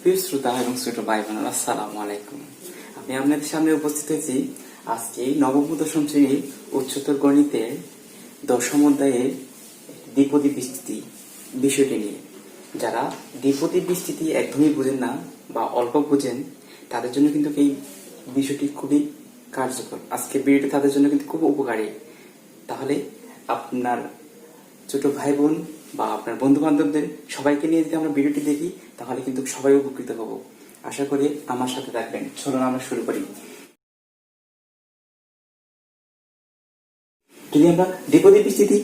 প্রিয় শ্রোতা এবং ছোট ভাই বোনেরা, আসসালামু আলাইকুম। আমি আপনাদের সামনে উপস্থিত হয়েছি আজকে নবম দশম শ্রেণীর উচ্চতর গণিতের দশম অধ্যায়ের দ্বিপদী বিস্তৃতি বিষয়টি নিয়ে। যারা দ্বিপদী বিস্তৃতি একদমই বুঝেন না বা অল্প বুঝেন, তাদের জন্য কিন্তু এই বিষয়টি খুবই কার্যকর। আজকের ভিডিওটি তাদের জন্য কিন্তু খুব উপকারী। তাহলে আপনার ছোট ভাই বোন বা আপনার বন্ধু বান্ধবদের সবাইকে নিয়ে যদি আমরা ভিডিওটি দেখি, তাহলে কিন্তু সবাই উপকৃত হব। আশা করি আমার সাথে থাকবেন। চলুন আমরা শুরু করি। যদি আমরা দ্বিপদী বিস্তৃতি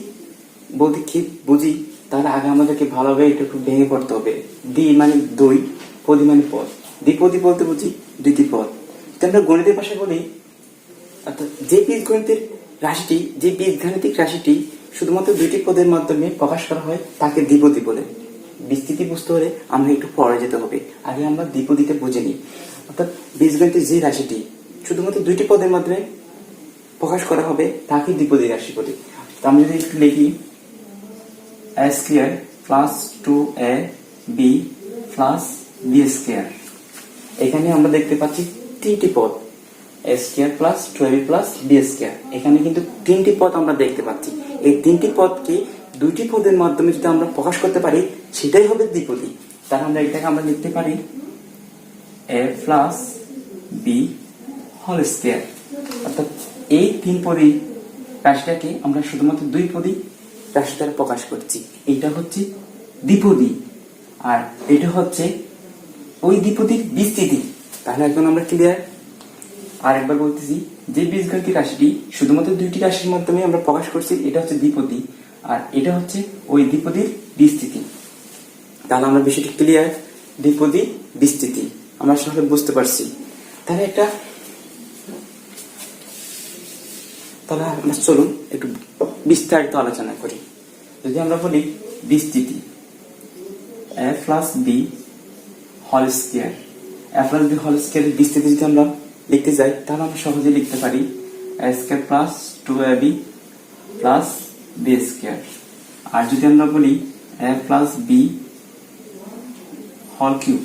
বলতে কি বুঝি, তাহলে আগে আমাদেরকে ভালোভাবে এটা একটু ভেঙে পড়তে হবে। দ্বি মানে দুই, পদী মানে পদ। দ্বিপদী বলতে বুঝি দুইটি পদ। যদি আমরা গণিতের ভাষায় বলি, অর্থাৎ যে বীজগণিতের রাশিটি, যে বীজগাণিতিক রাশিটি শুধুমাত্র দুইটি পদের মাধ্যমে প্রকাশ করা হয়, তাকে দ্বিপদী বলে। বিস্তৃতি বুঝতে হলে আমরা একটু পরে যেতে হবে। আগে আমরা দ্বিপদীতে বুঝে নিই। অর্থাৎ বীজগণিতের যে রাশিটি শুধুমাত্র দুইটি পদের মাধ্যমে প্রকাশ করা হবে, তাকে দ্বিপদী রাশি বলি। তো আমি যদি একটু লিখি a square plus 2ab plus b square, এখানে আমরা দেখতে পাচ্ছি তিনটি পদ, a square plus 2ab plus b square. এখানে কিন্তু তিনটি পদ আমরা দেখতে পাচ্ছি। এই তিনটি পদকে দুইটি পদের মাধ্যমে যদি আমরা প্রকাশ করতে পারি, সেটাই হবে দ্বিপদী। তাহলে আমরা এটাকে আমরা লিখতে পারি a plus b whole square. অর্থাৎ এই তিন পদী রাশিটাকে আমরা শুধুমাত্র দুই পদী রাশি দ্বারা প্রকাশ করছি। এটা হচ্ছে দ্বিপদী, আর এটা হচ্ছে ওই দ্বিপদীর বিস্তৃতি। তাহলে এখন আমরা ক্লিয়ার। আরেকবার বলতেছি, যে বীজগাণিতিক রাশিটি শুধুমাত্র দুইটি রাশির মাধ্যমে আমরা প্রকাশ করছি, এটা হচ্ছে দ্বিপদী, আর এটা হচ্ছে ওই দ্বিপদীর বিস্তৃতি। তাহলে আমরা বিষয়টি ক্লিয়ার। দ্বিপদী বিস্তৃতি আমরা সবাই বুঝতে পারছি। তাহলে আমরা চলুন একটু বিস্তারিত আলোচনা করি। যদি আমরা বলি বিস্তৃতি a plus b whole square, a plus b whole স্কয়ারের বিস্তৃতি যদি আমরা লিখতে যাই, তাহলে আমরা সহজে লিখতে পারি a square plus 2ab plus b square. আর যদি আমরা বলি a plus b whole cube,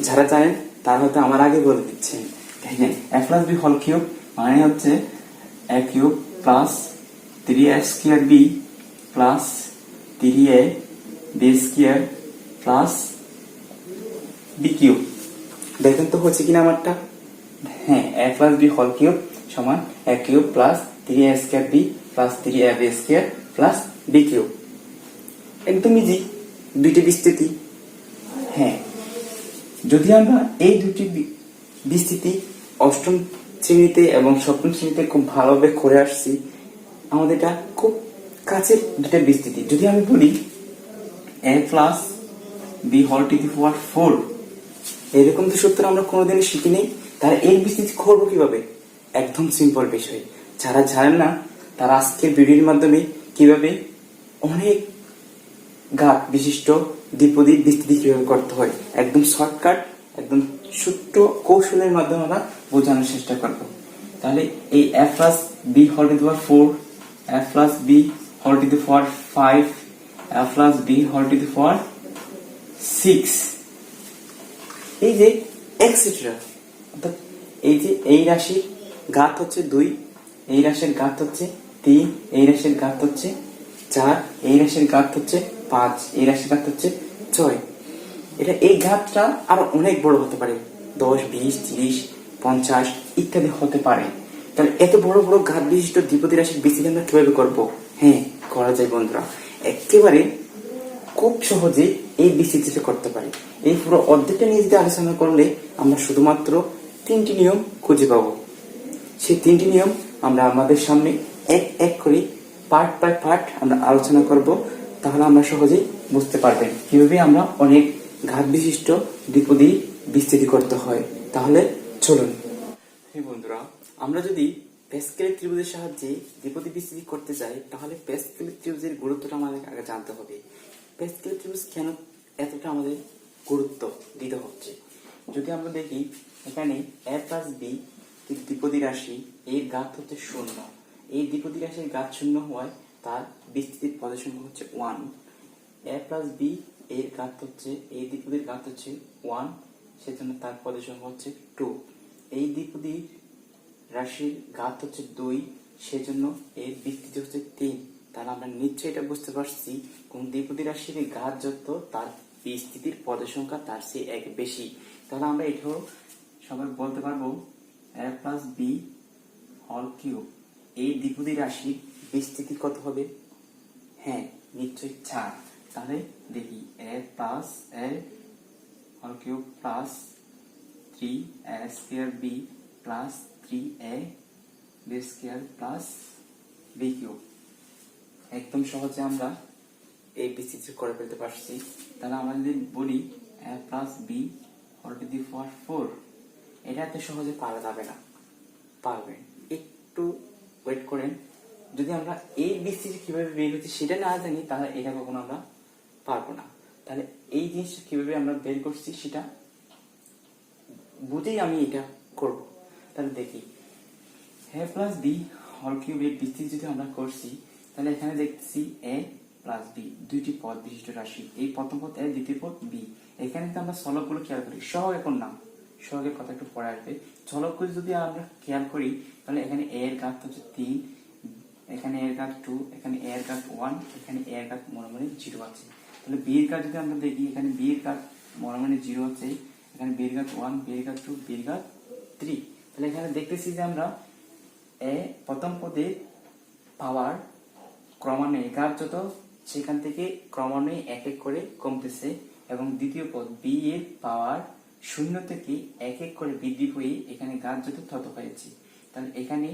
যারা জানেন তারা হয়তো আমার আগে বলে দিচ্ছেন। দেখেন a plus b whole cube মানে হচ্ছে a cube plus 3a square b plus 3a b square plus b cube. দেখেন তো হচ্ছে কিনা আমারটা? হ্যাঁ, a plus b whole cube সমান a cube plus 3a square b plus 3ab square plus b cube. একদম ইজি, দুইটি বিস্তৃতি। হ্যাঁ, যদি আমরা এই দুটি বিস্তৃতি অষ্টম শ্রেণীতে এবং সপ্তম শ্রেণীতে খুব ভালোভাবে করে আসছি, আমাদের এটা খুব কাছের দুটা বিস্তৃতি। যদি আমি বলি a plus b whole to the power 4, এরকম তো সূত্র আমরা কোনোদিনই শিখিনি। তাহলে এর বিস্তৃতি করবো কিভাবে? একদম সিম্পল বিষয়। যারা জানেন না, তারা আজকের ভিডিওর মাধ্যমে কিভাবে অনেক ঘাত বিশিষ্ট দ্বিপদী বিস্তৃতি কিভাবে করতে হয়, একদম শর্টকাট, একদম ছোট্ট কৌশলের মাধ্যমে আমরা বোঝানোর চেষ্টা করব। তাহলে এই a plus b whole to the power 4, a plus b whole to the power 5, a plus b whole to the power 6, এই যে এক্সেট্রা। অর্থাৎ এই যে এই রাশির ঘাত হচ্ছে 2, এই রাশির ঘাত হচ্ছে 3, এই রাশির ঘাত হচ্ছে 4, এই রাশির ঘাত হচ্ছে 5, এই রাশির ঘাত হচ্ছে 6। এটা এই ঘাতটা আরো অনেক বড় হতে পারে, 10, 20, 30, 50 ইত্যাদি হতে পারে। তাহলে এত বড় বড় ঘাত বিশিষ্ট দ্বিপদী রাশির বিস্তৃতি আমরা কিভাবে করবো? হ্যাঁ, করা যায় বন্ধুরা। একেবারে খুব সহজে এই বিস্তৃতিটা করতে পারি। এই পুরো অধ্যায়টা নিয়ে যদি আলোচনা করলে আমরা শুধুমাত্র তিনটি নিয়ম খুঁজে পাবো। সেই তিনটি নিয়ম আমরা আমাদের সামনে এক এক করে পার্ট বাই পার্ট আমরা আলোচনা করব। তাহলে আমরা সহজেই বুঝতে পারবেন কিভাবে আমরা অনেক ঘাত বিশিষ্ট দ্বিপদী বিস্তৃতি করতে হয়। তাহলে চলুন। হ্যাঁ বন্ধুরা, আমরা যদি প্যাসকেলের ত্রিভুজের সাহায্যে দ্বিপদী বিস্তৃতি করতে যাই, তাহলে প্যাসকেলের ত্রিভুজের গুরুত্বটা আমাদের আগে জানতে হবে। প্যাসকেলের ত্রিভুজ কেন এতটা আমাদের গুরুত্ব দিতে হচ্ছে? যদি আমরা দেখি, এখানে a প্লাস b দ্বিপদী রাশি, এর ঘাত হচ্ছে 0। এই দ্বিপদী রাশির ঘাত 0 হওয়ায় তার বিস্তৃতির পদের সংখ্যা হচ্ছে 1। a প্লাস b এর ঘাত হচ্ছে, এই দ্বিপদীর ঘাত হচ্ছে 1, সেজন্য তার পদের সংখ্যা হচ্ছে 2। এই দ্বিপদী রাশির ঘাত হচ্ছে 2, সেজন্য এর বিস্তৃতি হচ্ছে 3। তাহলে আমরা নিশ্চয়ই এটা বুঝতে পারছি কোন দ্বিপদী রাশির ঘাত যত তার বিস্তৃতির পদের সংখ্যা তার চেয়ে 1 বেশি। তাহলে আমরা এটাও সবাই বলতে পারবো a প্লাস বি হল কিউব। এই দ্বিপদী রাশির বিস্তৃতি কত হবে? হ্যাঁ, নিশ্চয়ই 4। তাহলে দেখি a plus a whole cube plus 3a square b plus 3a b square plus b cube. একদম সহজে আমরা এই বিস্তৃতি করে ফেলতে পারছি। তাহলে আমরা যদি বলি a প্লাস বি হল টু দি পাওয়ার 4, এটা এত সহজে পারা যাবে না। পারবেন, একটু ওয়েট করেন। যদি আমরা এই বিস্তৃতি কিভাবে বের হচ্ছে সেটা না জানি তাহলে এটা কখনো আমরা পারবো না। তাহলে এই জিনিসটা কিভাবে আমরা বের করছি সেটা বুঝেই আমি এটা করব। তাহলে দেখি a প্লাস বি হল কিউবের বিস্তৃতি যদি আমরা করছি, তাহলে এখানে দেখতেছি a প্লাস বি দুইটি পদ বিশিষ্ট রাশি। এই প্রথম পদ a, দ্বিতীয় পদ b। এখানে তো আমরা চলকগুলো খেয়াল করি, সহগ এখন নাম, সহগের কথা একটু পরে আসবে। চলকগুলো যদি আমরা খেয়াল করি তাহলে এখানে a এর ঘাত হচ্ছে 3, এখানে a এর ঘাত 2, এখানে a এর ঘাত 1, এখানে a এর ঘাত মনে মনে 0 আছে। তাহলে b এর ঘাত যদি আমরা দেখি, এখানে b এর ঘাত মনে মনে 0 আছে, এখানে b এর ঘাত 1, b এর ঘাত 2, b এর ঘাত 3। তাহলে এখানে দেখতেছি যে আমরা প্রথম পদে পাওয়ার ক্রমান্বয়ে ঘাত যত সেখান থেকে ক্রমান্বয়ে এক এক করে কমতেছে, এবং দ্বিতীয় পদ বি এর পাওয়ার 0 থেকে এক এক করে বৃদ্ধি হয়ে এখানে ঘাত যত তত হয়েছে। তাহলে এখানে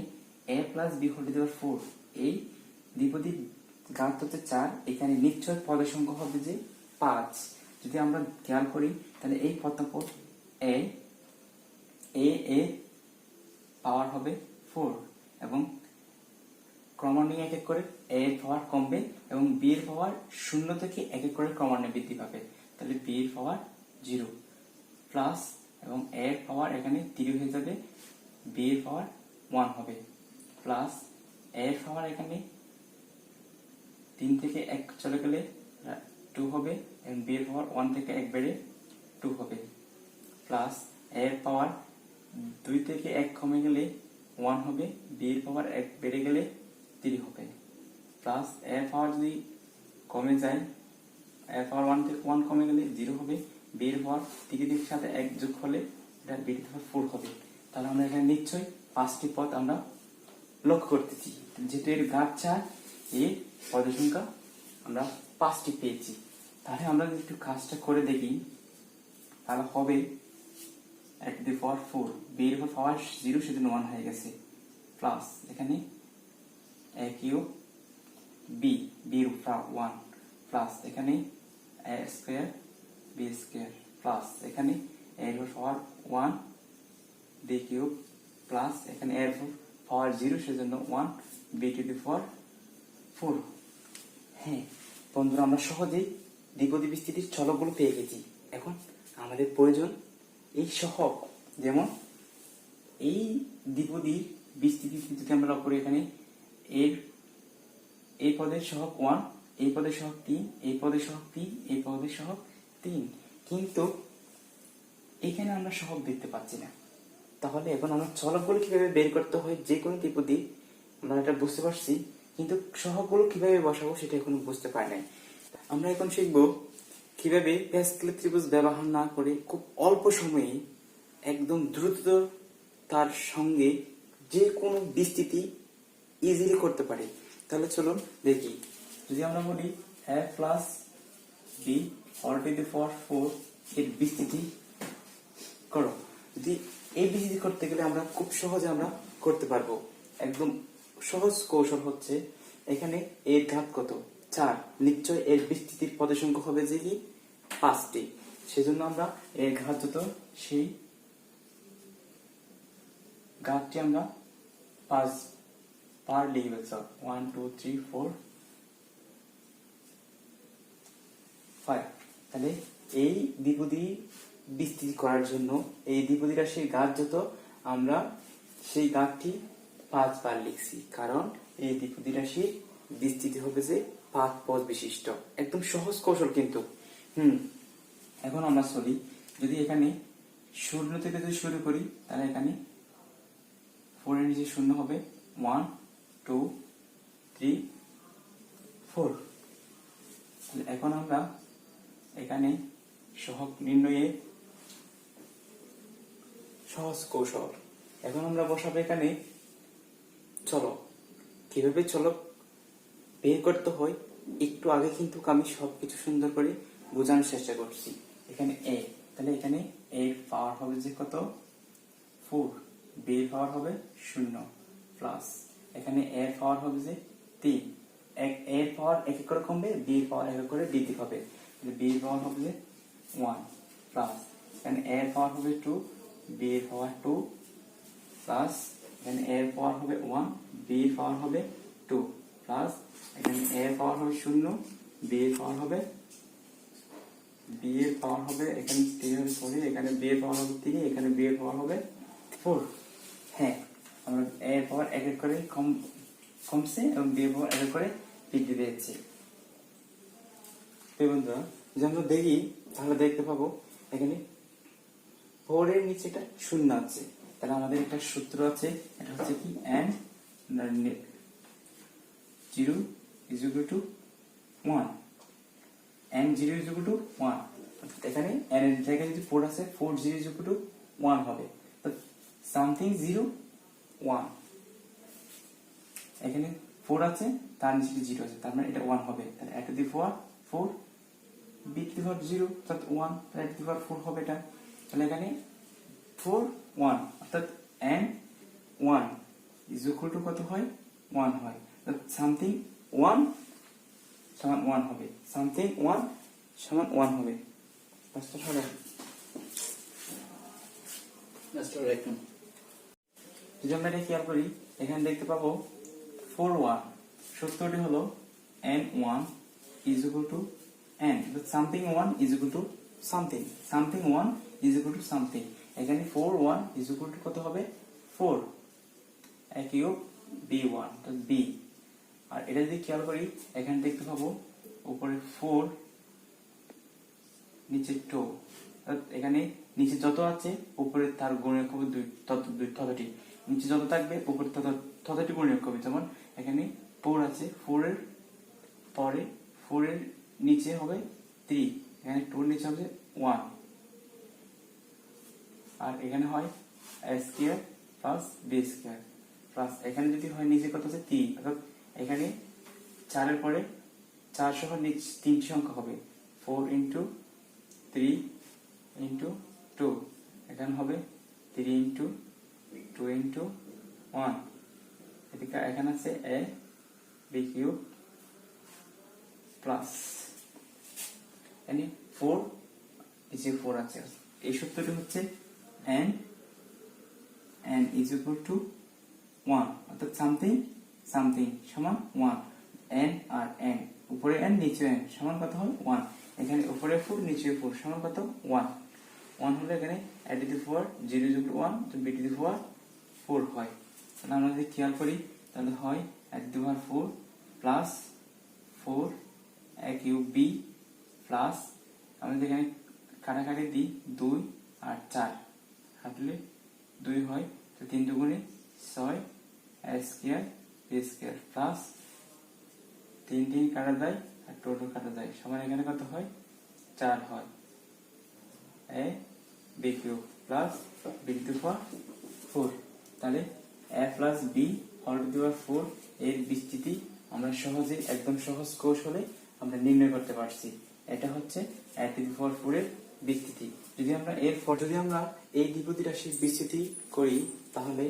a plus B whole to the power 4, এই দ্বিপদী ঘাত হচ্ছে 4, এখানে নিশ্চয় পদের সংখ্যা হবে যে 5। যদি আমরা খেয়াল করি তাহলে এই প্রথম পদ a এর পাওয়ার হবে 4, এবং ক্রমান্বয়ে এক এক করে a এর পাওয়ার কমবে এবং b এর পাওয়ার 0 থেকে এক এক করে ক্রমান্বয়ে বৃদ্ধি পাবে। তাহলে b এর পাওয়ার 0 প্লাস, এবং a এর পাওয়ার এখানে 3 হয়ে যাবে, b এর পাওয়ার 1 হবে, প্লাস a এর পাওয়ার এখানে 3 থেকে 1 চলে গেলে 2 হবে, এবং b এর পাওয়ার 1 থেকে 1 বেড়ে 2 হবে, প্লাস a এর পাওয়ার 2 থেকে 1 কমে গেলে 1 হবে, b এর পাওয়ার 1 বেড়ে গেলে 3 হবে, প্লাস a এর পাওয়ার যদি কমে যায়, a এর পাওয়ার 1 থেকে 1 কমে গেলে 0 হবে, b এর পাওয়ার 3 এর সাথে 1 যোগ হলে এটা b এর পাওয়ার 4 হবে। তাহলে আমরা এখানে নিশ্চয়ই 5টি পদ আমরা লক্ষ্য করতেছি, যেহেতু এর ঘাত 4, এর পদের সংখ্যা আমরা 5টি পেয়েছি। তাহলে আমরা যদি একটু কাজটা করে দেখি তাহলে হবে a two the power 4, b এর পাওয়ার 0 সেজন্য 1 হয়ে গেছে, প্লাস এখানে a কিউব b এর পাওয়ার 1, প্লাস এখানে a square b square, plus এখানে a এর পাওয়ার 1 b কিউব, প্লাস এখানে a এর পাওয়ার 0 সেজন্য 1 b টু দি পাওয়ার 4। হ্যাঁ বন্ধুরা, আমরা সহজেই দ্বিপদী বিস্তৃতির চলকগুলো পেয়ে গেছি। এখন আমাদের প্রয়োজন এই সহগ, যেমন এই দ্বিপদীর বিস্তৃতি যদি আমরা লক্ষ্য করি, এখানে এর এই পদের সহগ 1, এই পদের সহগ 3, এই পদের সহগ 3, এই পদের সহগ 3, কিন্তু এখানে আমরা সহগ দেখতে পাচ্ছি না। তাহলে এখন আমরা চলকগুলো কিভাবে বের করতে হয় যে কোনো দ্বিপদী আমরা এটা বুঝতে পারছি, কিন্তু সহগগুলো কিভাবে বসাবো সেটা এখনো বুঝতে পারি নাই। আমরা এখন শিখবো কিভাবে প্যাসকেল ত্রিভুজ ব্যবহার না করে খুব অল্প সময়ে একদম দ্রুত তার সঙ্গে যে কোনো বিস্তৃতি ইজিলি করতে পারি। তাহলে চলুন দেখি। যদি আমরা বলি a প্লাস বি হল টু দি পাওয়ার 4 এর বিস্তৃতি করো, যদি এই বিস্তৃতি করতে গেলে আমরা খুব সহজে আমরা করতে পারবো। একদম সহজ কৌশল হচ্ছে, এখানে এর ঘাত কত 4, নিশ্চয় এর বিস্তৃতির পদের সংখ্যা হবে যে কি 5টি, সেজন্য আমরা এর ঘাত যত সেই ঘাতটি আমরা 5 পার লিখব। 1 2 3 4 5। তাহলে এই দ্বিপদী বিস্তৃতি করার জন্য এই দ্বিপদী রাশির ঘাত যত আমরা সেই ঘাতটি 5 বার লিখছি, কারণ এই দ্বিপদী রাশির বিস্তৃতি হবে যে 5 পদ বিশিষ্ট। একদম সহজ কৌশল কিন্তু। এখন আমরা চলি, যদি এখানে শূন্য থেকে যদি শুরু করি তাহলে এখানে 4 এর নিচে শূন্য হবে 1 2 3 4। তাহলে এখন আমরা এখানে সহগ নির্ণয়ে সহজ কৌশল, এখন আমরা বসাবো এখানে চলক। কিভাবে চলক বের করতে হয় একটু আগে কিন্তু আমি সবকিছু সুন্দর করে বোঝানোর চেষ্টা করছি। এখানে a, তাহলে এখানে a এর পাওয়ার হবে যে কত 4, b এর পাওয়ার হবে 0 প্লাস এখানে a এর পাওয়ার হবে যে 3, a এর পাওয়ার এক এক করে কমবে, b এর পাওয়ার এক এক করে বৃদ্ধি পাবে, তাহলে b এর পাওয়ার হবে যে 1 প্লাস এখানে a এর পাওয়ার হবে 2, b এর পাওয়ার 2 প্লাস এখানে a এর পাওয়ার হবে 1, b এর পাওয়ার হবে 2 প্লাস এখানে a এর পাওয়ার হবে 0, b এর পাওয়ার হবে এখানে 3 সরি এখানে b এর পাওয়ার হবে 3, এখানে b এর পাওয়ার হবে 4। হ্যাঁ, আমরা a এর পাওয়ার এক এক করে কমছে এবং b এর পাওয়ার এক এক করে বৃদ্ধি পেয়েছে। তো বন্ধুরা যদি আমরা দেখি তাহলে দেখতে পাবো এখানে 4 এর নিচে একটা শূন্য আছে, তাহলে আমাদের একটা সূত্র আছে, এটা হচ্ছে কি n 0 is equal to 1, n 0 is equal to 1, এখানে n এর জায়গায় যদি 4 আছে 4 0 is equal to 1 হবে, তো সামথিং 0 1, এখানে 4 আছে তার নিচে 0 আছে তার মানে এটা 1 হবে, তাহলে a to the power 4 b to the power 0 অর্থাৎ 1, তাহলে a to the power 4 হবে এটা, তাহলে এখানে 4 1 অর্থাৎ n 1 is equal to কত হয় 1 হয়, সামথিং 1 সমান 1 হবে, সামথিং 1 সমান 1 হবে। মাস্টার হবে মাস্টার রাখুন। যদি আমরা এটা খেয়াল করি এখানে দেখতে পাবো 4 1, সূত্রটি হলো n 1 is equal to n, something 1 is equal to something, something 1 is equal to something, এখানে 4 1 is equal to কত হবে 4 a কিউব b1 তো b, আর এটা যদি খেয়াল করি এখানে দেখতে পাবো উপরে 4 নিচে 2, এখানে নিচে যত আছে উপরে তার গুণনীয়ক হবে 2 ততটি, নিচে যত থাকবে উপরে ততটি গুণনীয়ক হবে, যেমন এখানে 4 আছে 4 এর পরে 4 এর নিচে হবে 3, এখানে 2 এর নিচে হবে 1, আর এখানে হয় a square plus b square plus এখানে যদি হয় নিচে কত আছে 3, অর্থাৎ এখানে 4 এর পরে 4 সহ নিচে 3 সংখ্যা হবে 4 into 3 into 2, এখানে হবে 3 into 2 into 1, এদিকে এখানে আছে a b কিউব প্লাস এখানে 4 নিচে 4 আছে, এই সূত্রটি হচ্ছে n is equal to 1 অর্থাৎ সামথিং সামথিং সমান 1, n আর n উপরে n নিচে n সমান কত হয় 1, এখানে উপরে 4 নিচে 4 সমান কত 1, 1 হলে এখানে a to the power 0 is equal to 1 তো b to the power 4 হয়, তাহলে আমরা যদি খেয়াল করি তাহলে হয় a to the power 4 plus 4 a cube b plus আমরা এখানে কাটাকাটি দিই 2 আর 4 কাটলে 2 হয়, তো 3 দুগুণে 6 a square b square plus 3 কাটা যায় আর 2 কাটা যায় সমান এখানে কত হয় 4 হয়, a b cube plus b to the power 4, তাহলে a plus b whole to the power 4 এর বিস্তৃতি আমরা সহজে একদম সহজ কৌশলে আমরা নির্ণয় করতে পারছি, এটা হচ্ছে a টু দি পাওয়ার 4 এর বিস্তৃতি। যদি আমরা যদি আমরা এই দ্বিপদী রাশির বিস্তৃতি করি তাহলে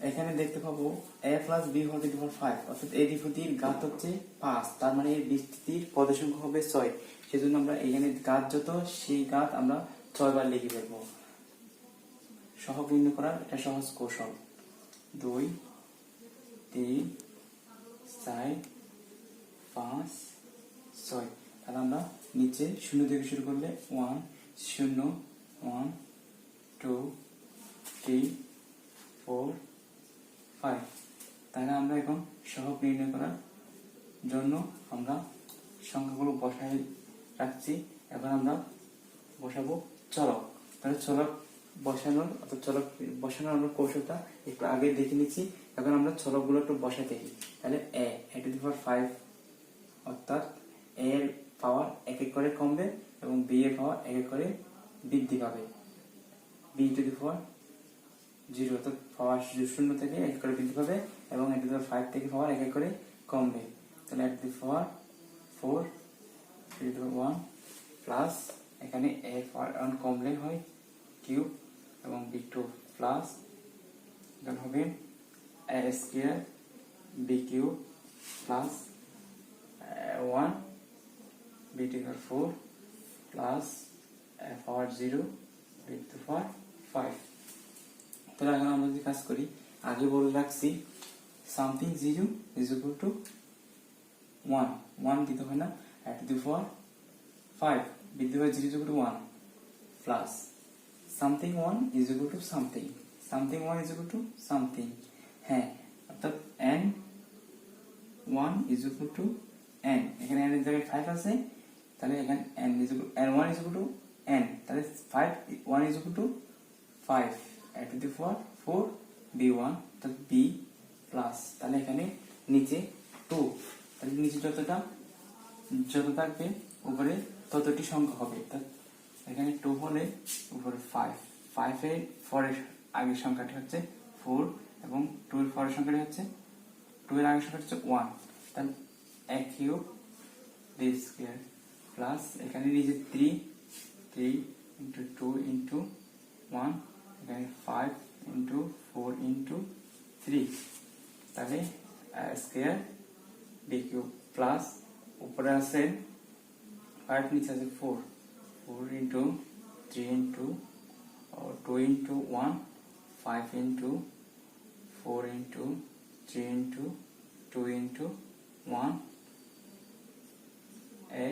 এখানে দেখতে পাবো a plus b whole to the power 5, অর্থাৎ এই দ্বিপদীর ঘাত হচ্ছে 5, তার মানে এর বিস্তৃতির পদের সংখ্যা হবে 6, সেজন্য আমরা এখানে ঘাত যত সেই ঘাত আমরা 6 বার লিখে ফেলবো। সহগ নির্ণয় করার এটা সহজ কৌশল 2 3 4 5 6, তাহলে আমরা নিচে 0 থেকে শুরু করলে 1 0 1 2 3 4 5, তাহলে আমরা এখন সহগ নির্ণয় করার জন্য আমরা সংখ্যাগুলো বসায় রাখছি, এখন আমরা বসাবো চলক, তাহলে চলক বসানোর অর্থাৎ চলক বসানোর আমরা কৌশলটা একটু আগে দেখে নিচ্ছি। এখন আমরা চলকগুলো একটু বসাতে দিই। তাহলে a টু দি পাওয়ার 5 অর্থাৎ a এর পাওয়ার এক এক করে কমবে এবং b এর পাওয়ার এক এক করে বৃদ্ধি পাবে। b টু দি পাওয়ার 0 অর্থাৎ পাওয়ার 0 থেকে এক করে বৃদ্ধি পাবে এবং a টু দি পাওয়ার 5 থেকে পাওয়ার এক এক করে কমবে। তাহলে a two the power 4 two the power 1 plus এখানে a পাওয়ার 1 কমলে হয় কিউব এবং b2 প্লাস এখানে হবে a square b cube plus 1 b to the power 4 plus a power 0 b to the power 5। তাহলে এখন আমরা যদি কাজ করি, আগে বলে রাখছি সামথিং 0 ইজ ইকুয়াল টু 1 দিতে হয় না, a টু দি পাওয়ার 5 বৃদ্ধি পাওয়ার 0 is equal to 1 plus something 1 is equal to something, something 1 is equal to something. হ্যাঁ, অর্থাৎ n 1 is equal to n, এখানে n এর জায়গায় 5 আছে, তাহলে এখানে n is equal n1 is equal to n, তাহলে 5 1 is equal to 5 a two the power 4 b1 তাহলে b প্লাস, তাহলে এখানে নিচে 2, তাহলে নিচে যত থাকবে উপরে ততটি সংখ্যা হবে। এখানে 2 হলে উপরে 5 এর পরের আগের সংখ্যাটি হচ্ছে 4 এবং 2 এর পরের সংখ্যাটি হচ্ছে 2 এর আগের সংখ্যাটি হচ্ছে 1, তাহলে a cube b square plus এখানে নিচে 3 ইনটু 2 ইনটু 1, এখানে 5 ইনটু 4 ইনটু 3, তাহলে a square b cube plus উপরে আছে 5 নিচে আছে 4 into 3 into 2 into 1 5 into 4 into 3 into 2 into 1 a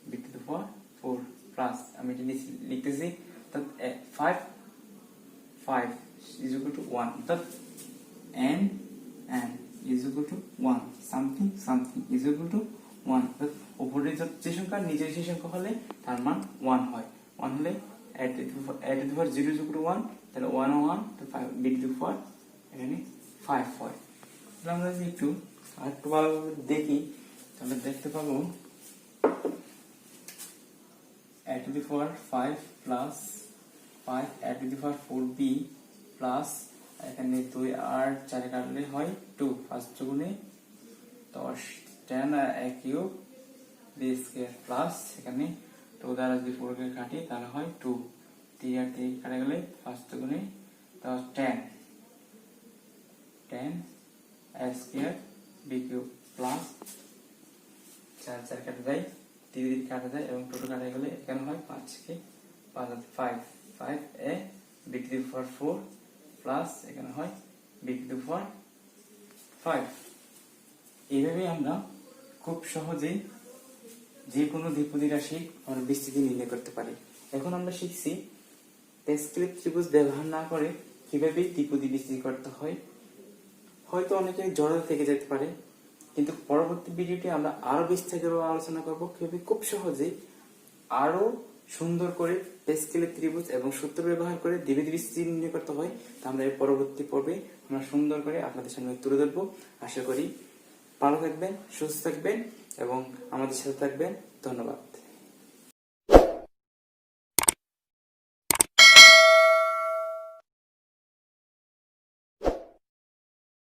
b to the power 4 plus আমি এটা লিখতেছি 5 is equal to 1, অর্থাৎ n is equal to 1, something is equal to 1, অর্থাৎ উপরে যে সংখ্যা নিচে সেই সংখ্যা হলে তার মান 1 হয়। 1 হলে a to the power 0 is equal to 1, তাহলে 1 তো 5 b to the power এখানে 5 হয়। তাহলে আমরা যদি একটু আরেকটু ভালোভাবে দেখি তাহলে দেখতে পাবো a to the power 5 plus 5 a to the power 4b plus এখানে 2 আর 4 কাটলে হয় 2, 5 গুণে 10 10 a cube b square plus এখানে 2 দ্বারা যদি 4 কে কাটি তাহলে হয় 2, 3 আর 3 কাটা গেলে 5 গুণে 10 a square b cube plus 4 কাটা যায়, 3 কাটা যায় এবং 2 কাটা গেলে এখানে হয় 5 কে 5 a b to the power 4 plus এখানে হয় b টু দি পাওয়ার 5। এইভাবে আমরা খুব সহজেই যে কোনো দ্বিপদী রাশি আমরা বিস্তৃতি নির্ণয় করতে পারি। এখন আমরা শিখছি প্যাসকেলের ত্রিভুজ ব্যবহার না করে কিভাবে দ্বিপদী বিস্তৃতি করতে হয়। হয়তো অনেকে জড়তা থেকে যেতে পারে, কিন্তু পরবর্তী ভিডিওতে আমরা আরো বিস্তারিত আলোচনা করব কিভাবে খুব সহজেই আরো সুন্দর করে প্যাসকেলের ত্রিভুজ এবং সূত্র ব্যবহার করে দ্বিপদী বিস্তৃতি নির্ণয় করতে হয়। তা আমরা এর পরবর্তী পর্বে আমরা সুন্দর করে আপনাদের সামনে তুলে ধরবো। আশা করি ভালো থাকবেন, সুস্থ থাকবেন এবং আমাদের সাথে থাকবেন। ধন্যবাদ।